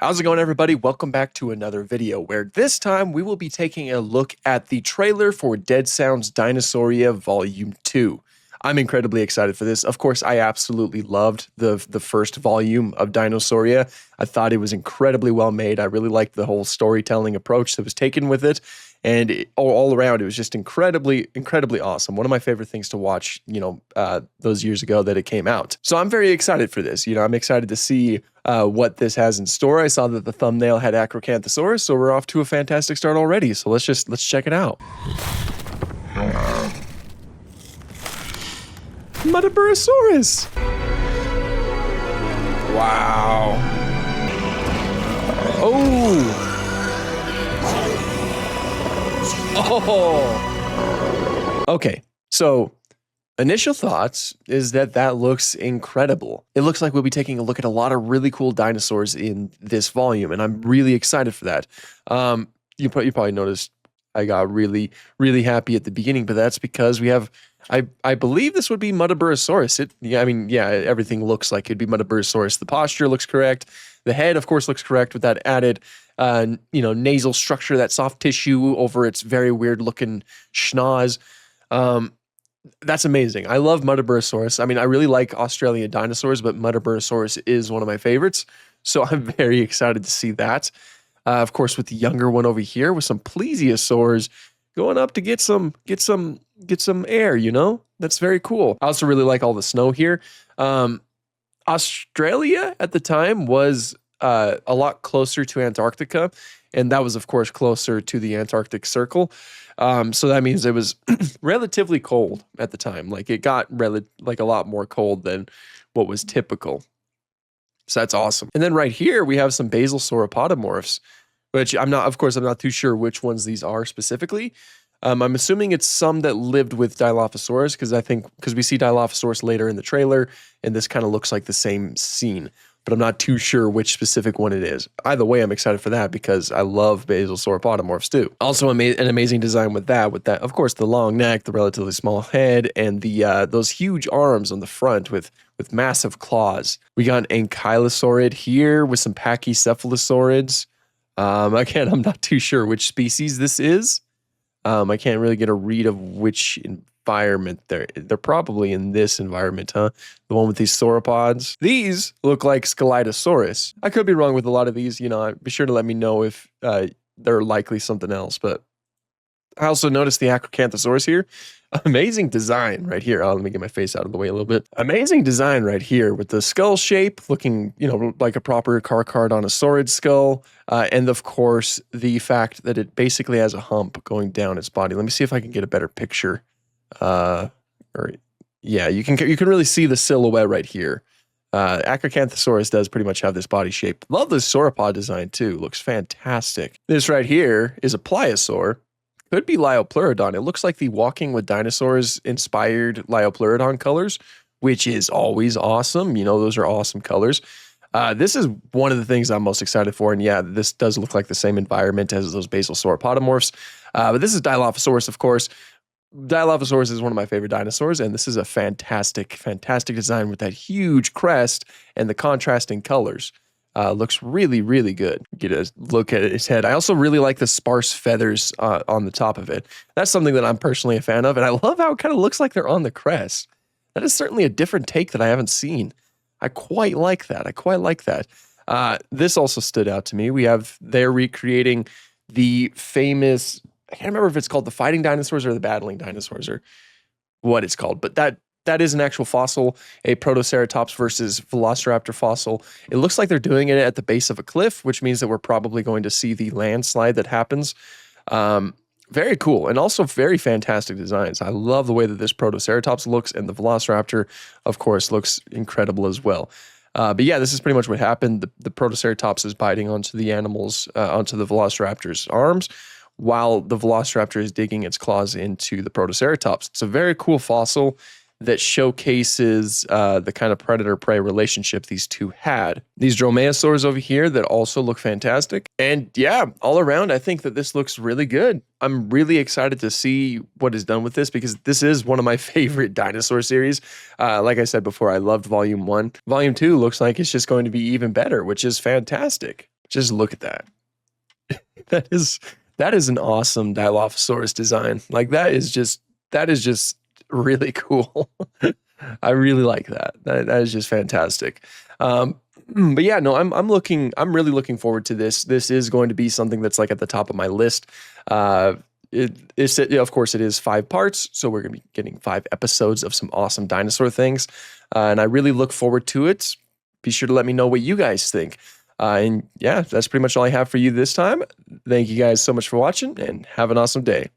How's it going, everybody? Welcome back to another video where this time we will be taking a look at the trailer for Dead Sound's Dinosauria Volume 2. I'm incredibly excited for this. Of course, I absolutely loved the first volume of Dinosauria. I thought it was incredibly well made. I really liked the whole storytelling approach that was taken with it. And all around, it was just incredibly awesome. One of my favorite things to watch, those years ago that it came out. So I'm very excited for this. I'm excited to see what this has in store. I saw that the thumbnail had Acrocanthosaurus, so we're off to a fantastic start already. So let's check it out. Metaburosaurus! Wow. Oh! Oh! Okay, so initial thoughts is that looks incredible. It looks like we'll be taking a look at a lot of really cool dinosaurs in this volume, and I'm really excited for that. You probably noticed I got really happy at the beginning, but that's because we have, I believe this would be Metaburosaurus. Everything looks like it'd be Metaburosaurus. The posture looks correct. The head, of course, looks correct with that added, nasal structure, that soft tissue over its very weird looking schnoz. That's amazing. I love Metaburosaurus. I mean, I really like Australian dinosaurs, but Metaburosaurus is one of my favorites. So I'm very excited to see that. Of course, with the younger one over here with some plesiosaurs going up to get some air, That's very cool. I also really like all the snow here. Australia at the time was a lot closer to Antarctica, and that was, of course, closer to the Antarctic Circle. So that means it was relatively cold at the time. Like it got a lot more cold than what was typical. So that's awesome. And then right here we have some basal sauropodomorphs, which I'm not too sure which ones these are specifically. I'm assuming it's some that lived with Dilophosaurus because we see Dilophosaurus later in the trailer, and this kind of looks like the same scene. But I'm not too sure which specific one it is. Either way, I'm excited for that because I love basal sauropodomorphs too. Also, an amazing design with that, of course, the long neck, the relatively small head, and the those huge arms on the front with massive claws. We got an ankylosaurid here with some pachycephalosaurids. Again, I'm not too sure which species this is. I can't really get a read of which environment they're probably in this environment, huh? The one with these sauropods. These look like Scelidosaurus. I could be wrong with a lot of these, be sure to let me know if they're likely something else, but I also noticed the Acrocanthosaurus here. Amazing design right here. Oh, let me get my face out of the way a little bit. Amazing design right here with the skull shape looking, like a proper Carcharodontosaurus skull. And of course, the fact that it basically has a hump going down its body. Let me see if I can get a better picture. You can really see the silhouette right here. Acrocanthosaurus does pretty much have this body shape. Love the sauropod design too. Looks fantastic. This right here is a pliosaur. Could be Liopleurodon. It looks like the Walking with Dinosaurs inspired Liopleurodon colors, which is always awesome. Those are awesome colors. This is one of the things I'm most excited for. And yeah, this does look like the same environment as those basal sauropodomorphs. But this is Dilophosaurus, of course. Dilophosaurus is one of my favorite dinosaurs, and this is a fantastic design with that huge crest and the contrasting colors. Looks really good. Get a look at its head. I also really like the sparse feathers on the top of it. That's something that I'm personally a fan of, and I love how it kind of looks like they're on the crest. That is certainly a different take that I haven't seen. I quite like that. This also stood out to me. They're recreating the famous, I can't remember if it's called the fighting dinosaurs or the battling dinosaurs or what it's called, but that is an actual fossil, a Protoceratops versus Velociraptor fossil. It looks like they're doing it at the base of a cliff, which means that we're probably going to see the landslide that happens. Very cool, and also very fantastic designs. I love the way that this Protoceratops looks, and the Velociraptor, of course, looks incredible as well. But yeah, this is pretty much what happened. The Protoceratops is biting onto the animals, onto the Velociraptor's arms, while the Velociraptor is digging its claws into the Protoceratops. It's a very cool fossil that showcases the kind of predator-prey relationship these two had. These dromaeosaurs over here that also look fantastic. And yeah, all around, I think that this looks really good. I'm really excited to see what is done with this because this is one of my favorite dinosaur series. Like I said before, I loved Volume 1. Volume 2 looks like it's just going to be even better, which is fantastic. Just look at that. That is that is an awesome Dilophosaurus design. Like that is just really cool. I really like that. That is just fantastic. But yeah, no, I'm really looking forward to this. This is going to be something that's like at the top of my list. Of course, it is 5 parts, so we're going to be getting 5 episodes of some awesome dinosaur things, and I really look forward to it. Be sure to let me know what you guys think. And yeah, that's pretty much all I have for you this time. Thank you guys so much for watching, and have an awesome day.